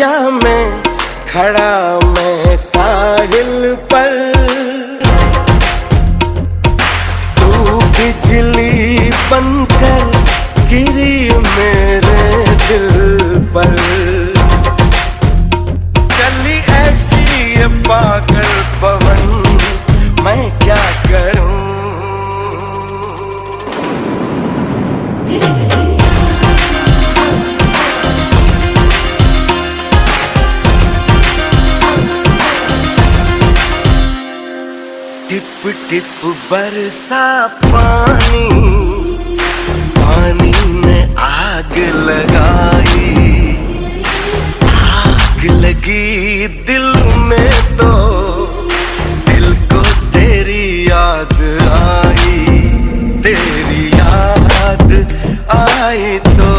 दरिया में खड़ा मैं साहिल पर, तू बिजली बनकर गिरी मेरे दिल पर। चली ऐसी ये पागल पवन, मैं क्या करूं। टिप टिप बरसा पानी, पानी ने आग लगाई। आग लगी दिल में तो दिल को तेरी याद आई। तेरी याद आई तो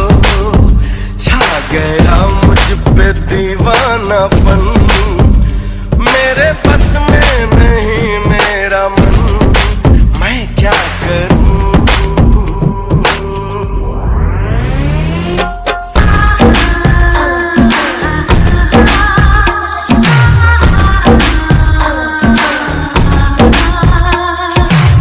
छा गया मुझ पे दीवानापन। मेरे बस में नहीं